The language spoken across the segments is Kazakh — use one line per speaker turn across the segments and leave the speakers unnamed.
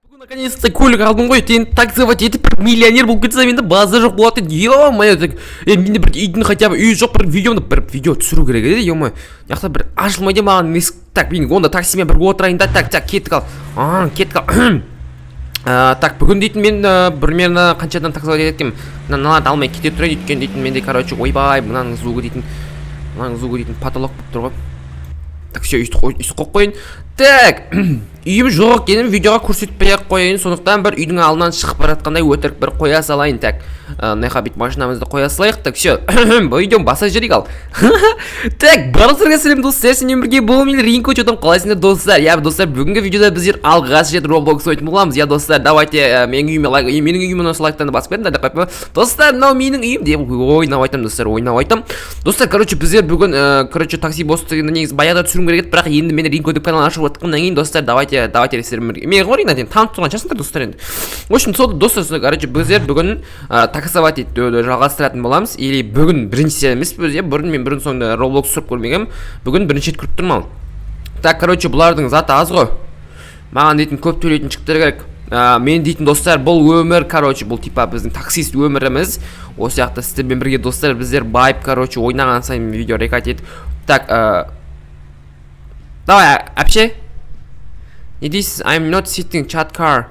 Бүгін наконец-то көлік алдым ғой, сен таксовать етіп бір миллионер болып кетсем енді базар жоқ болады еді. Ё-моё, менде бір үйдің хотя бы үй жоқ, бір видео түсіру керек еді. Ё-моё, жақта бір ашылмайды маған есік. Так, мен онда таксимен бір отырайын да. Так, кеттік ал. Кеттік ал. Так, бүгін дейтін мен примерно қаншадан таксовать еткем. Мыналарды алмай кете тұрайын өткен дейтін менде, короче, ойбай, мынаның звугы дейтін потолок болып тұр ғой. Так, все, үйсті қойып қойын. Так, үйім жоқ екенін видеоға көрсетпей ақ қойын. Сондықтан бір үйдің алдынан шығып бара жатқандай өтірік бір қоя салайын. Так, мынақа бит машинамызды қоя салайық. Так, все, бұл видеоны баса жүрейік ал. Так, барлықтарыңызға сәлем достар, сендермен бірге бұл мен Ринко чотым, қалайсыңдар достар? Я достар, бүгінгі видеода біздер алғаш рет Roblox ойнайтын боламыз. Я достар, давайте менің үйіме осы лайктарды басып беріңдер деп қойып. Достар, мынау менің үйім деп ойнап айтам достар, ойнап айтам. Достар, короче, біздер бүгін такси босты негізі баяғыда түсіргім керек еді, бірақ енді мен Ринко деп канал ашып отқаннан кейін достар, давайте мен говорин айтайын, танып тұрған шығарсыңдар достар енді. В общем, сол достар, короче, біздер бүгін таксовать етуді жалғастыратын боламыз. Или бүгін бірінші емес біз, бұрын мен бұрын соңында Roblox түсіріп көрмегем, бүгін бірінші рет көріп тұрмын. Так, короче, бұлардың заты аз ғой. Маған дейтін көп төлейтін жігіттер керек. Мен дейтін достар, бұл өмір, короче, бұл типа біздің таксист өміріміз. Осы жақта сіздермен бірге достар, біздер байып, короче, ойнаған сайын видео рекорд етіп. Так, давай, әпше. Не дейсіз? I'm not sitting chat car.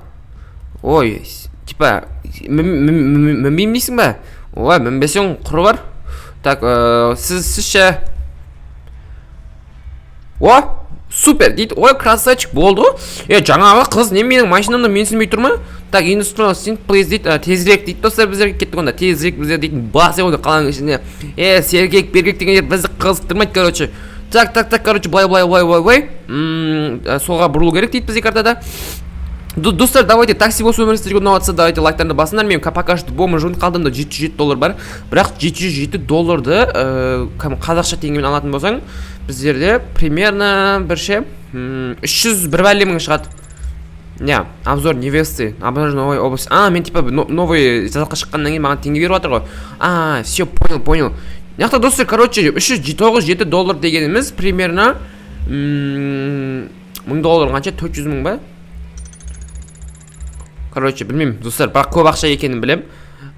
Ой, типа, мінбеймін дейсің ба? Ой, мінбесең құры бар. Так, сіз ше. О, супер дейді. Ой, красавчик болды ғой. Жаңағы қыз не менің машинамда менсінбей тұр ма? Так, индустриал син плейз дейді, тезірек дейді. Достар, біздерге кеттік онда. Тезірек біздер дейтін басы онда қаланың ішінде. Сергек, бергек дегендер бізді қызықтырмайды, короче. Так, короче, былай. Солға бұрылу керек дейді бізде картада. Достар, давайте такси бос өмірі сіздерге ұнаватса, давайте лайктарды басыңдар. Мен пока что бомы жуын қалдымда $707 бар. Бірақ $707 қазақша теңгемен алатын болсаң, біздерде примерно бірше 301 бәлемің шығады. Не, обзор невесты, обзор новой области. Мен типа новый жазаққа шыққаннан кейін маған теңге беріп жатыр ғой. Все, понял. Яқта достар, короче, $397 дегеніміз примерно $1000 қанша? 400 мың ба? Короче, білмеймін, достар, бірақ көп ақша екенін білем.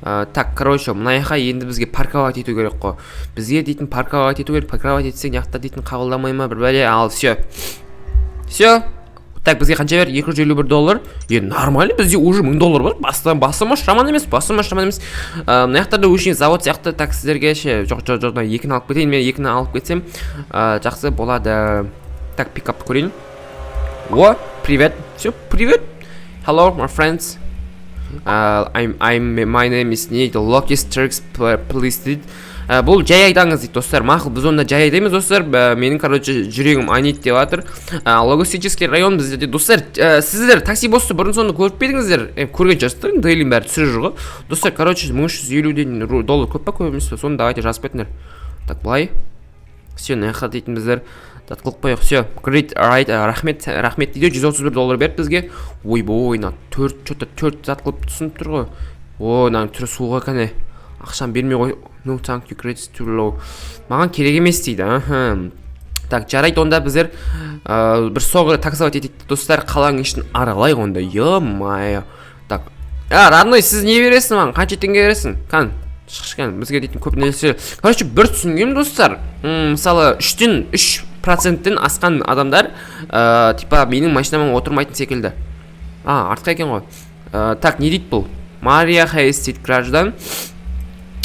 Так, короче, мынаяққа енді бізге парковать ету керек қой. Бізге дейтін парковать ету керек, парковать етсең, яқта дейтін қабылдамай ма, бір бәле, ал, все. Так, бізге қанша бер? $251. Нормально, бізде уже $1000 бар. Басымаш жаман емес. Мынаяқтарда өшін завод сияқты, так, сіздерге ше, жоқ, екіні алып кетейін, мен екіні алып кетсем, жақсы болады. Так, пикап көрейін. О, привет. Все, привет. Hello, my friends. My name is Nate Locust Turks Pleased. Бұл жай айтаңыз дейді достар. Мақыл, біз онда жай айтаймыз достар. Менің, короче, жүрегім айнит деп жатыр. Логистический район бізде достар. Сіздер такси босты бұрын соңды көріп педіңіздер. Көрген жастар, дейлін бәрі түсірі жүргі. Достар, короче, $350 көп па көп емес па? Соны давайте жазып кетіңдер. Так, былай. Все, наяққа дейтін біздер. Татқылық қойық, все. Great, right, рахмет дейді. $131 берді бізге. Ойбой, 4 татқылып түсініп тұр ғой. Наның түрі суға кәне. Ақшам бермей ғой. No, thank you, credits too low. Маған керек емес дейді. Так, жарайды онда біздер бір соғы таксовать етейік достар, қаланың ішін аралайық онда. Ё-майо. Так, родной, сіз не бересің маған? Қанша теңге бересің? Шықшқан, бізге дейтін көп нәрсе. Короче, бір түсінгем достар. Мысалы, 3% асқан адамдар типа менің машинаман отырмайтын секілді. Артқа екен ғой. Так, не дейді бұл? Мария Хайс дейді граждан.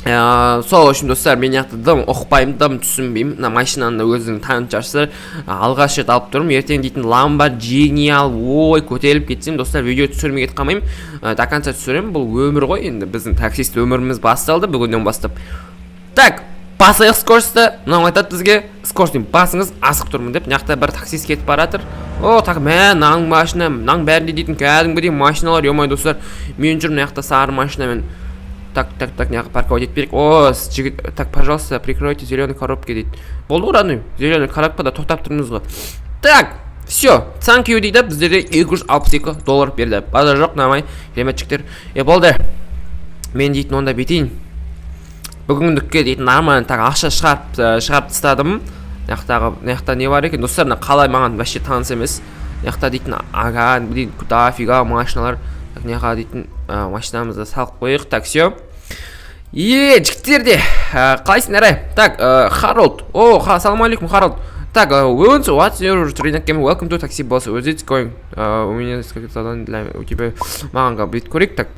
Сол үшін достар, мен яқты дым оқпайым, дым түсінбеймін. Машинаны өзінің танытшасы алғаш рет алып тұрмын. Ертең дейтін ламба, гениал, ой, көтеріліп кетсем, достар, видео түсірмей кетіп қалмаймын. До конца түсірем, бұл өмір ғой, енді біздің таксист өміріміз басталды бүгіннен бастап. Так, басайық скорості, мынау айтады бізге, скоростың басыңыз асық тұрмын деп, яқта бір таксист кетіп баратыр. Так, наң машина, наң бәрінде дейтін кәдімгідей машиналар, ё-май достар, мен жүрмін яқта сары машинамен. Так, неғып парковать етіп берек. Жігіт, так, пожалуйста, прикройте зеленый коробки дейді. Болды ғой, родной? Зеленый коробкада тоқтап тұрмыз ғой. Так, все, thank you дейді, біздерде $262 берді. Базар жоқ, намай, климетчиктер. Болды. Мен дейтін онда бетейін. Бүгіндікке дейтін нормально, так, ақша шығарып тастадым. Наяқта не бар екен? Достар, қалай маған вообще таныс емес. Мына дейтін ага дофига машиналар. Так, мына дейтін машинамызды салып қойық. Так, все. Жігіттерде қалайсыңдар? Так, Харолд. Ассалаумалейкум, Харолд. Так, what's your trainer game? Welcome to Taxi Boss. Where's it going? У меня задание для у тебя. Маған бүйтіп көрейік. Так.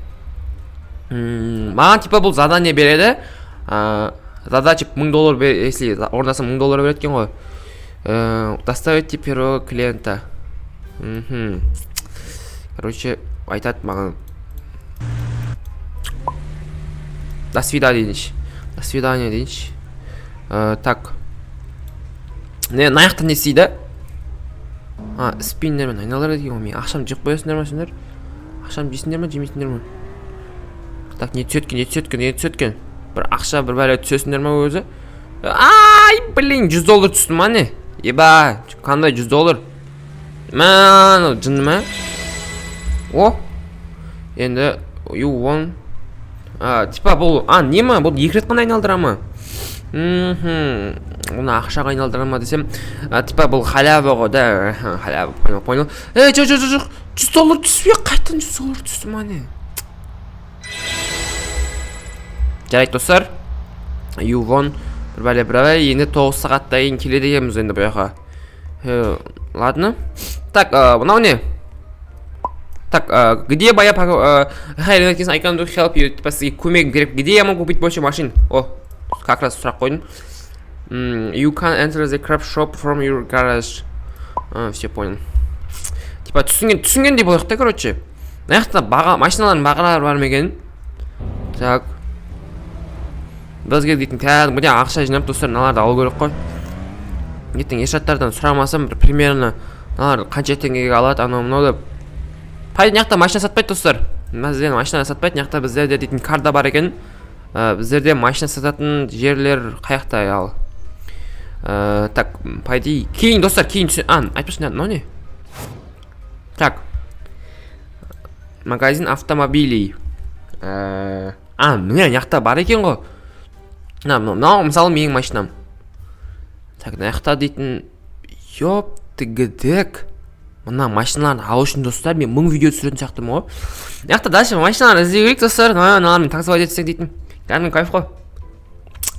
Маған типа бұл задание береді. Задача $1000 если орнасам $1000 береді екен ғой. Доставить первого клиента. Короче, айтады маған. До свидания дейінші. Так. Не, наяқтан не істейді? Спиннермен айналдырады деген ғой. Мен ақшам жеп қоясыңдар ма сендер? Ақшам жейсіңдер ма, жемейсіңдер ма? Так, не түсеткен. Бір ақша бір бәле түсесіңдер ма өзі? Ай, блин, $100 түсті ма не? Еба, қандай $100? Мән, жынды ма? Енді, you won. Типа бұл, не ма? Бұл 2 рет қана айналдыра ма? Оны ақшаға айналдыра ма десем, типа бұл халява ғой да. Халява, понял. Жоқ, $100 түспе, қайтын $100 түсті ма не? Жарайды достар, you won. Бір бәле, енді 9 сағатта ең келеді екенбіз енді бұяқа. Ладно. Так, мынау не? Так, где я I can help you? Типа сізге көмегім керек. Где я могу купить больше машин? Как раз сұрақ қойдым. You can enter the craft shop from your garage. Все понял. Типа түсінгендей болайық та, короче. Наяқта машиналардың бағалары бар ма екен? Так. Бізге дейтін кәдімгідей ақша жинап достар, мыналарды алу керек қой. Ертең ешаттардан сұрамасам, бір примерно мыналар қанша теңгеге алады, анау деп. Пайда мыняқта машина сатпайды достар. Бізден машина сатпайды, мыняқта біздерде дейтін карта бар екен. Біздерде машина сататын жерлер қаяқта ал. Так, пайда кейін достар, кейін айтпасын, мынау не? Так. Магазин автомобилей. Міне мыняқта бар екен ғой. Мынау мысалы менің машинам. Так, мыняқта дейтін ёптігідік. Мына машиналарды алу үшін достар, мен 1000 видео түсіретін сияқтымын ғой. Мыняқта дальше машиналарды іздеу керек достар. Мыналармен таксовать етсек дейтін. Кәдімгі кайф қой.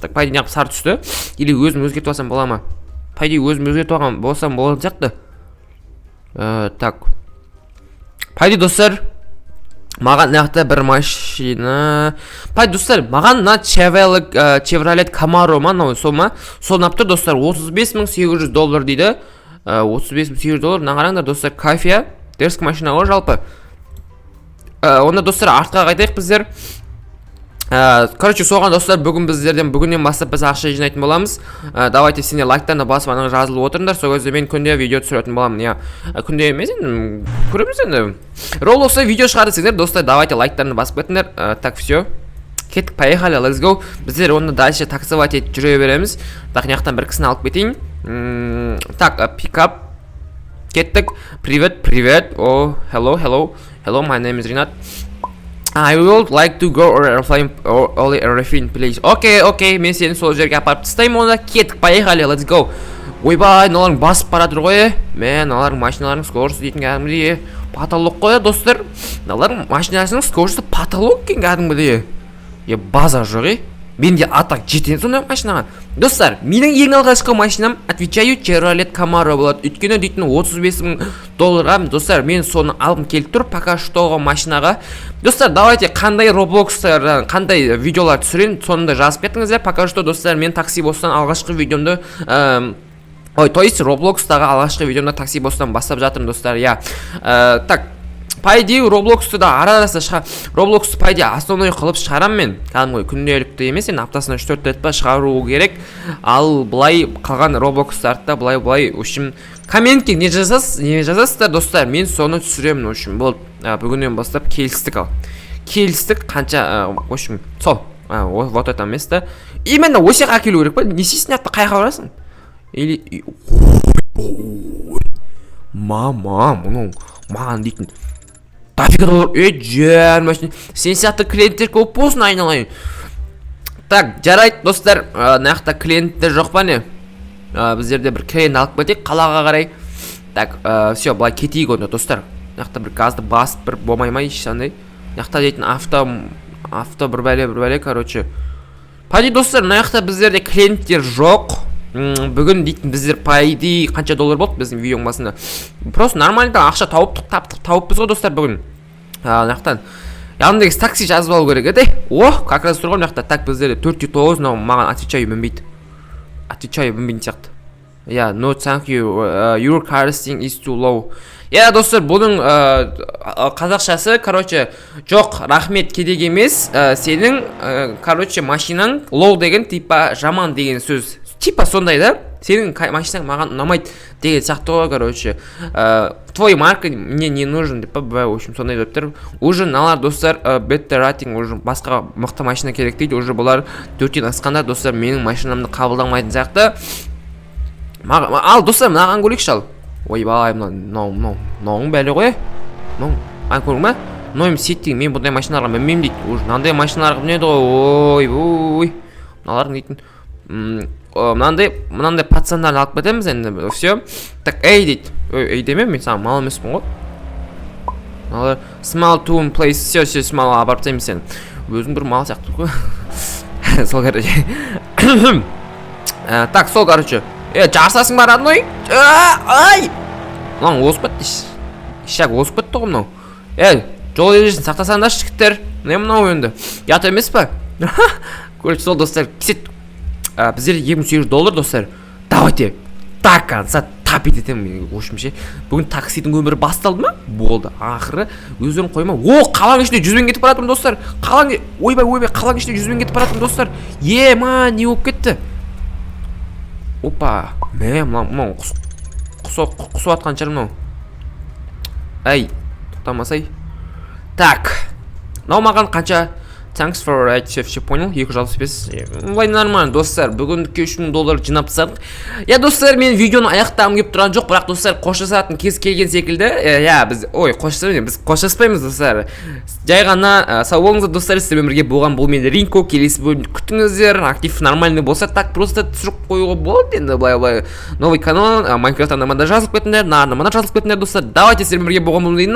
Так, пайда мыняқта сары түсті. Или өзім өзгертіп алсам бола ма? Пайда өзім өзгертіп алған болсам болатын сияқты. Так. Пайда достар, маған мыняқта бір машина. Пайда достар, маған мына Chevrolet Camaro ма, сол ма? Сол напты достар, $35,800 дейді. $35,800. Мына қараңдар достар, кафе, дерскі машина ғой жалпы. Онда достар, артқа қайтайық біздер. Короче, соған достар, бүгіннен бастап біз ақша жинайтын боламыз. Давайте сене лайктарына басып анаға жазылып отырыңдар. Сол кезде мен күнде видео түсіретін боламын. Күнде емес енді, көреміз енді. Roblox'та видео шығарсаңдар достар, давайте лайктарына басып кетіңдер. Так, все. Кеттік, поехали, let's go. Біздер оны дальше таксовать етіп жүре береміз. Так, мынаяқтан бір кісіні алып кетейін. Так, pick-up. Кеттік. Привет. Hello, my name is Ринат. I would like to go or airplane please. Окей, мен сені сол жерге апарып тастаймын, онда кеттік, поехали, let's go. Ойбай, мыналарың басып баратыр ғой. Мыналарың машиналарың скоросты дейтін кәдімгідей потолок қой достар. Мыналарың машинасының скоросты потолок екен кәдімгідей. База жоқ. Менде атақ жетеді сондай машинаға. Достар, менің ең алғашқы машинам, отвечаю, Chevrolet Camaro болады. Өйткені дейтін $35,000. Достар, мен соны алып келіп тұр, пока штоға машинаға. Достар, давайте қандай Roblox'тардан, қандай видеолар түсірейін, сонында жазып кетіңіздер. Пока что достар, мен такси бостан алғашқы видеомды то есть Roblox'тағы алғашқы видеомда такси бостан бастап жатырмын достар. Так, по идее Roblox'ты да ара-арасы Roblox'ты по идее основной қылып шығарам мен. Кәдімгі күнделікті емес, енді аптасына 3-4 рет па шығару керек. Ал былай қалған Roblox'тарды былай в общем, комментке не жазасыздар достар, мен соны түсіремін. В общем, бұл бүгіннен бастап келістік қанша в общем, сол. Вот это место. Именно осыға әкелу керек па? Не істейсің атты қайға барасың? Или мама, мұның маған дейтін дофига $1 машина. Сен сияқты клиенттер көп болсын айналайын. Так, жарайды достар, мынаяқта клиенттер жоқ па не? Біздерде бір клиент алып кетейік қалаға қарай. Так, все, былай кетейік онда достар. Мынақта бір газды басып бір болмай ма ешқандай. Мынақта дейтін авто бір бәле, короче. Пайди достар, мына жақта біздерде клиенттер жоқ. Бүгін дейтін біздер пайди қанша доллар болды біздің видеоның басында. Просто нормальда ақша тауыппыз ғой достар бүгін. Мына жақтан Яндекс такси жазып алу керек еді. Как раз тұрған мына жақта. Так біздерде 409, маған отвечаю мінбейді. Отвечаю мінбейді сияқты. No thank you, your casting is too low. Достар, бұның қазақшасы, короче, жоқ, рахмет керек емес, сенің, короче, машинаң low деген, типа, жаман деген сөз. Типа сондай да, сенің машинаң маған ұнамайды деген сияқты ғой, короче. Твой марка мне не нужен, деп, в общем, сондай деп тұр. Уже налар, достар, better rating, уже басқа мықты машина керек дейді, уже бұлар 4-тен асқанда, достар, менің машинамды қабылдамайтын сияқты. Ал, достар, мынаған көрейікші ал. Ойбай, мынауың бәлі ғой. Ан көрің ма? Мынау сеттің, мен бұндай машиналарға мінмеймін дейді. Уже мынандай машиналарға мінеді ғой. Ой. Мыналардың дейтін. Мынандай пацандарын алып кетеміз енді. Все. Так, эй дейді. Эй демем, мен саған мал емеспін ғой. Мыналар small town place. Все, small апарып тастаймын сен. Өзің бір мал сияқты ғой. Сол короче. Так, сол короче. Жарсасың бар адной? Ай! Мынау озып кетті. Ишак озып кетті ғой мынау. Жол ережесін сақтасаңдаршы жігіттер. Не мынау енді? Ят емес па? Короче, сол достар, кесет. Біздер $2800 достар. Давайте. Так конца тап ететемін. Ошымше. Бүгін таксидің өмірі басталды ма? Болды. Ақыры өздерін қойма. Қалаң ішінде 100-бен кетіп баратырмын достар. Ойбай, қалаң ішінде 100-бен кетіп баратырмын достар. Не болып кетті? Опа, мынау құсу атқан шығар мынау. Әй, тоқтамасай. Так, мынау маған қанша? Thanks for right, все понял, 265. Бұлай нормально, достар, бүгіндікке $3000 жинап тастадық. Достар, мен видеоны аяқтағым келіп тұрған жоқ, бірақ достар, қоштасатын кез келген секілді. Біз қоштаспаймыз достар. Жай ғана сау болыңыздар достар, сіздермен бірге болған бұл мен Ринко. Келесі бөлімді күтіңіздер. Актив нормальный болса, так просто түсіріп қоюға болады енді. Былай новый канал, Майнкрафт анамада жазылып кетіңдер, нарнамада жазылып кетіңдер достар. Давайте сіздермен бірге болған бұл мен